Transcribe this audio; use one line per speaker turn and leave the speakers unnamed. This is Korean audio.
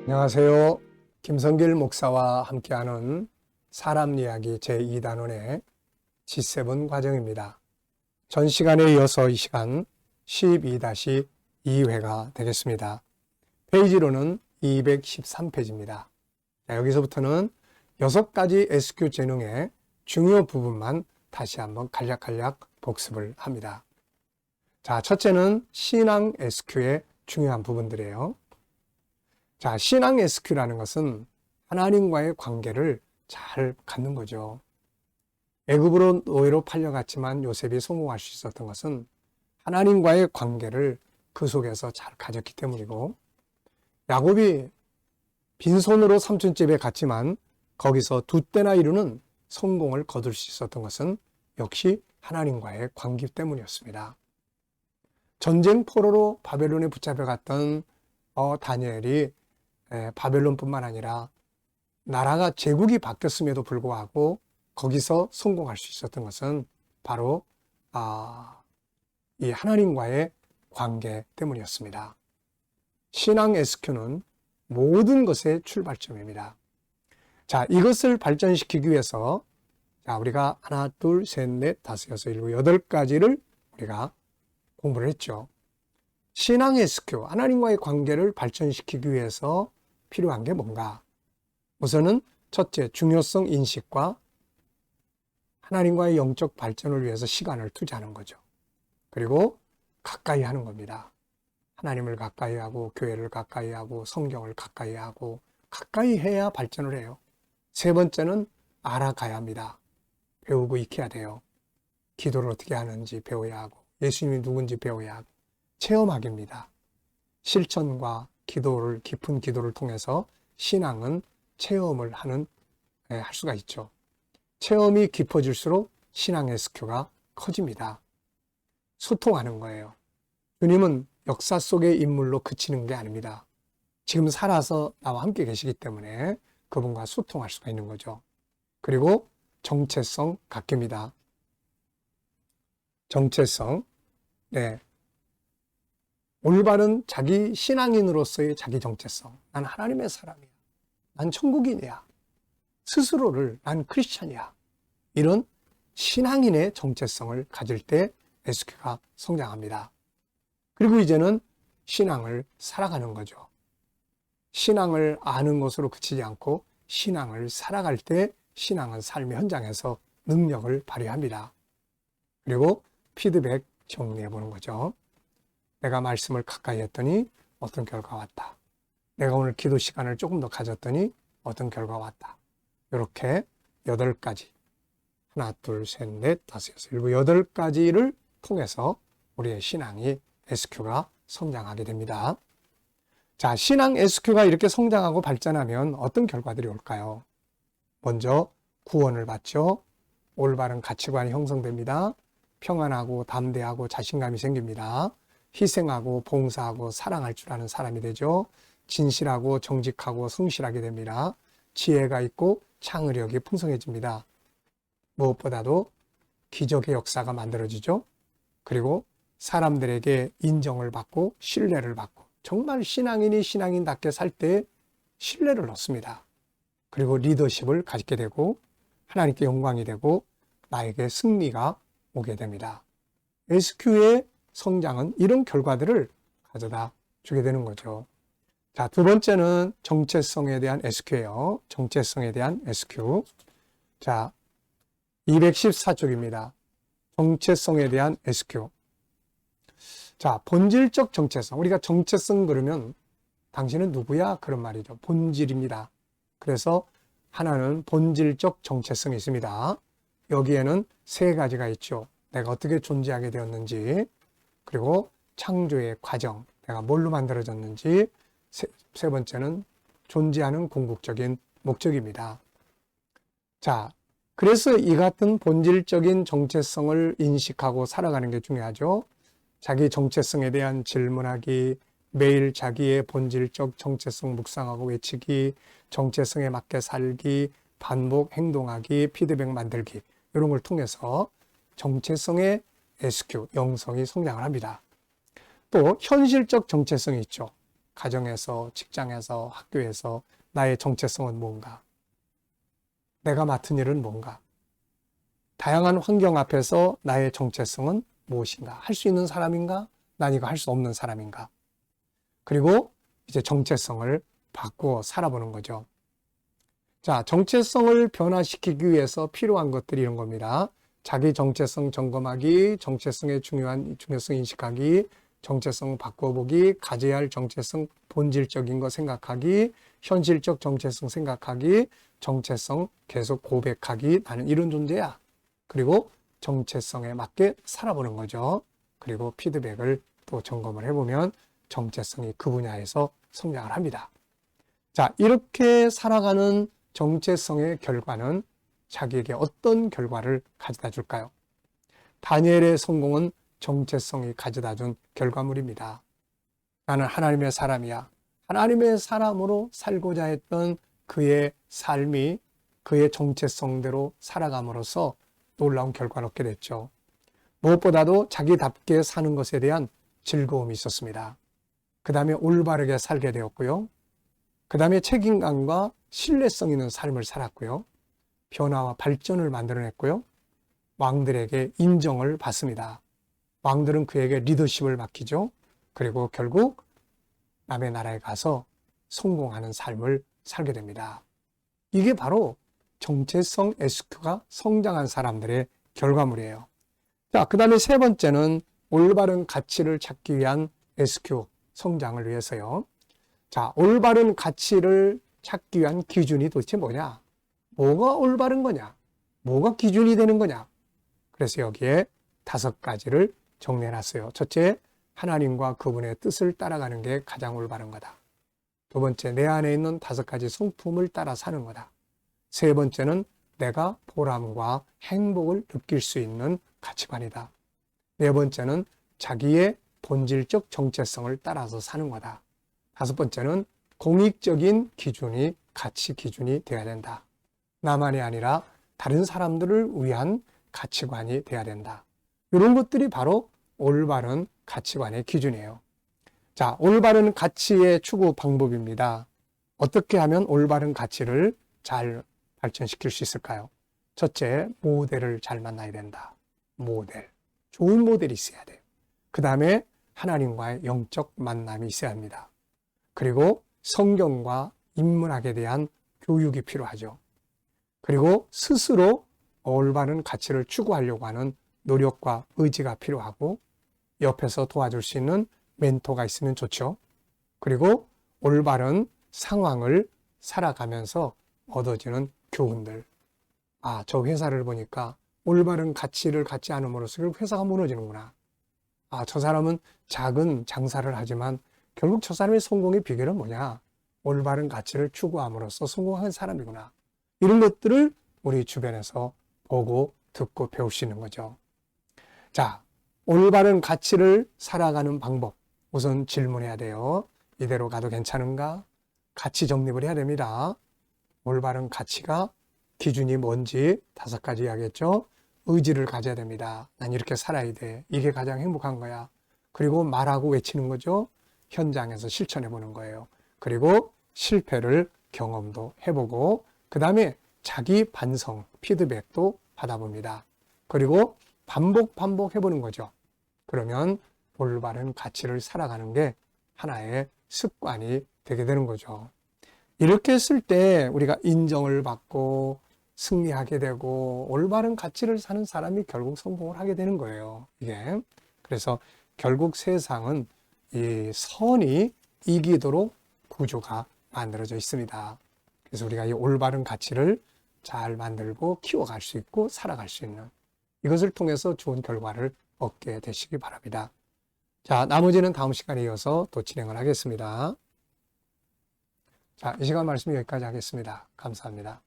안녕하세요. 김성길 목사와 함께하는 사람 이야기 제2단원의 G7 과정입니다. 전 시간에 이어서 이 시간 12-2회가 되겠습니다. 페이지로는 213페이지입니다. 여기서부터는 6가지 SQ 재능의 중요 부분만 다시 한번 간략간략 복습을 합니다. 자, 첫째는 신앙 SQ의 중요한 부분들이에요. 자, 신앙 SQ라는 것은 하나님과의 관계를 잘 갖는 거죠. 애굽으로 노예로 팔려갔지만 요셉이 성공할 수 있었던 것은 하나님과의 관계를 그 속에서 잘 가졌기 때문이고, 야곱이 빈손으로 삼촌 집에 갔지만 거기서 두 때나 이루는 성공을 거둘 수 있었던 것은 역시 하나님과의 관계 때문이었습니다. 전쟁 포로로 바벨론에 붙잡혀갔던 다니엘이 바벨론뿐만 아니라 나라가 제국이 바뀌었음에도 불구하고 거기서 성공할 수 있었던 것은 바로 이 하나님과의 관계 때문이었습니다. 신앙 SQ는 모든 것의 출발점입니다. 자, 이것을 발전시키기 위해서 우리가 하나, 둘, 셋, 넷, 다섯, 여섯, 일곱, 8가지를 우리가 공부를 했죠. 신앙 SQ, 하나님과의 관계를 발전시키기 위해서 필요한 게 뭔가? 우선은 첫째, 중요성 인식과 하나님과의 영적 발전을 위해서 시간을 투자하는 거죠. 그리고 가까이 하는 겁니다. 하나님을 가까이 하고 교회를 가까이 하고 성경을 가까이 하고 가까이 해야 발전을 해요. 세 번째는 알아가야 합니다. 배우고 익혀야 돼요. 기도를 어떻게 하는지 배워야 하고 예수님이 누군지 배워야 하고 체험하기입니다. 실천과 기도를, 깊은 기도를 통해서 신앙은 체험을 할 수가 있죠. 체험이 깊어질수록 신앙 SQ가 커집니다. 소통하는 거예요. 주님은 역사 속의 인물로 그치는 게 아닙니다. 지금 살아서 나와 함께 계시기 때문에 그분과 소통할 수가 있는 거죠. 그리고 정체성 갖깁니다. 정체성. 네. 올바른 자기 신앙인으로서의 자기 정체성. 난 하나님의 사람이야. 난 천국인이야. 스스로를 난 크리스찬이야. 이런 신앙인의 정체성을 가질 때 SQ가 성장합니다. 그리고 이제는 신앙을 살아가는 거죠. 신앙을 아는 것으로 그치지 않고 신앙을 살아갈 때 신앙은 삶의 현장에서 능력을 발휘합니다. 그리고 피드백 정리해 보는 거죠. 내가 말씀을 가까이 했더니 어떤 결과가 왔다. 내가 오늘 기도 시간을 조금 더 가졌더니 어떤 결과가 왔다. 이렇게 8가지. 하나, 둘, 셋, 넷, 다섯, 여섯, 일곱, 8가지를 통해서 우리의 신앙이 SQ가 성장하게 됩니다. 자, 신앙 SQ가 이렇게 성장하고 발전하면 어떤 결과들이 올까요? 먼저 구원을 받죠. 올바른 가치관이 형성됩니다. 평안하고 담대하고 자신감이 생깁니다. 희생하고 봉사하고 사랑할 줄 아는 사람이 되죠. 진실하고 정직하고 성실하게 됩니다. 지혜가 있고 창의력이 풍성해집니다. 무엇보다도 기적의 역사가 만들어지죠. 그리고 사람들에게 인정을 받고 신뢰를 받고 정말 신앙인이 신앙인답게 살 때 신뢰를 얻습니다. 그리고 리더십을 가지게 되고 하나님께 영광이 되고 나에게 승리가 오게 됩니다. SQ의 성장은 이런 결과들을 가져다 주게 되는 거죠. 자, 두 번째는 정체성에 대한 SQ예요. 정체성에 대한 SQ. 자, 214쪽입니다. 정체성에 대한 SQ. 자, 본질적 정체성. 우리가 정체성 그러면 당신은 누구야? 그런 말이죠. 본질입니다. 그래서 하나는 본질적 정체성이 있습니다. 여기에는 3가지가 있죠. 내가 어떻게 존재하게 되었는지, 그리고 창조의 과정, 내가 뭘로 만들어졌는지, 세 번째는 존재하는 궁극적인 목적입니다. 자, 그래서 이 같은 본질적인 정체성을 인식하고 살아가는 게 중요하죠. 자기 정체성에 대한 질문하기, 매일 자기의 본질적 정체성 묵상하고 외치기, 정체성에 맞게 살기, 반복 행동하기, 피드백 만들기, 이런 걸 통해서 정체성의 SQ, 영성이 성장을 합니다. 또 현실적 정체성이 있죠. 가정에서, 직장에서, 학교에서 나의 정체성은 뭔가? 내가 맡은 일은 뭔가? 다양한 환경 앞에서 나의 정체성은 무엇인가? 할 수 있는 사람인가? 난 이거 할 수 없는 사람인가? 그리고 이제 정체성을 바꾸어 살아보는 거죠. 자, 정체성을 변화시키기 위해서 필요한 것들이 이런 겁니다. 자기 정체성 점검하기, 정체성의 중요성 인식하기, 정체성 바꿔보기, 가져야 할 정체성 본질적인 거 생각하기, 현실적 정체성 생각하기, 정체성 계속 고백하기, 나는 이런 존재야. 그리고 정체성에 맞게 살아보는 거죠. 그리고 피드백을 또 점검을 해보면 정체성이 그 분야에서 성장을 합니다. 자, 이렇게 살아가는 정체성의 결과는 자기에게 어떤 결과를 가져다 줄까요? 다니엘의 성공은 정체성이 가져다 준 결과물입니다. 나는 하나님의 사람이야. 하나님의 사람으로 살고자 했던 그의 삶이 그의 정체성대로 살아감으로써 놀라운 결과를 얻게 됐죠. 무엇보다도 자기답게 사는 것에 대한 즐거움이 있었습니다. 그 다음에 올바르게 살게 되었고요. 그 다음에 책임감과 신뢰성 있는 삶을 살았고요. 변화와 발전을 만들어냈고요. 왕들에게 인정을 받습니다. 왕들은 그에게 리더십을 맡기죠. 그리고 결국 남의 나라에 가서 성공하는 삶을 살게 됩니다. 이게 바로 정체성 SQ가 성장한 사람들의 결과물이에요. 자, 그 다음에 세 번째는 올바른 가치를 찾기 위한 SQ 성장을 위해서요. 자, 올바른 가치를 찾기 위한 기준이 도대체 뭐냐? 뭐가 올바른 거냐? 뭐가 기준이 되는 거냐? 그래서 여기에 5가지를 정리해놨어요. 첫째, 하나님과 그분의 뜻을 따라가는 게 가장 올바른 거다. 두 번째, 내 안에 있는 5가지 성품을 따라 사는 거다. 세 번째는 내가 보람과 행복을 느낄 수 있는 가치관이다. 네 번째는 자기의 본질적 정체성을 따라서 사는 거다. 5번째는 공익적인 기준이 가치 기준이 되어야 된다. 나만이 아니라 다른 사람들을 위한 가치관이 되어야 된다. 이런 것들이 바로 올바른 가치관의 기준이에요. 자, 올바른 가치의 추구 방법입니다. 어떻게 하면 올바른 가치를 잘 발전시킬 수 있을까요? 첫째, 모델을 잘 만나야 된다. 모델. 좋은 모델이 있어야 돼요. 그 다음에 하나님과의 영적 만남이 있어야 합니다. 그리고 성경과 인문학에 대한 교육이 필요하죠. 그리고 스스로 올바른 가치를 추구하려고 하는 노력과 의지가 필요하고 옆에서 도와줄 수 있는 멘토가 있으면 좋죠. 그리고 올바른 상황을 살아가면서 얻어지는 교훈들. 아, 저 회사를 보니까 올바른 가치를 갖지 않음으로써 결국 회사가 무너지는구나. 아, 저 사람은 작은 장사를 하지만 결국 저 사람의 성공의 비결은 뭐냐? 올바른 가치를 추구함으로써 성공한 사람이구나. 이런 것들을 우리 주변에서 보고 듣고 배울 수 있는 거죠. 자, 올바른 가치를 살아가는 방법. 우선 질문해야 돼요. 이대로 가도 괜찮은가? 가치 정립을 해야 됩니다. 올바른 가치가 기준이 뭔지 5가지 이야기했죠. 의지를 가져야 됩니다. 난 이렇게 살아야 돼. 이게 가장 행복한 거야. 그리고 말하고 외치는 거죠. 현장에서 실천해 보는 거예요. 그리고 실패를 경험도 해보고 그 다음에 자기 반성, 피드백도 받아봅니다. 그리고 반복 해보는 거죠. 그러면 올바른 가치를 살아가는 게 하나의 습관이 되게 되는 거죠. 이렇게 했을 때 우리가 인정을 받고 승리하게 되고 올바른 가치를 사는 사람이 결국 성공을 하게 되는 거예요. 이게. 그래서 결국 세상은 이 선이 이기도록 구조가 만들어져 있습니다. 그래서 우리가 이 올바른 가치를 잘 만들고 키워갈 수 있고 살아갈 수 있는 이것을 통해서 좋은 결과를 얻게 되시기 바랍니다. 자, 나머지는 다음 시간에 이어서 또 진행을 하겠습니다. 자, 이 시간 말씀 여기까지 하겠습니다. 감사합니다.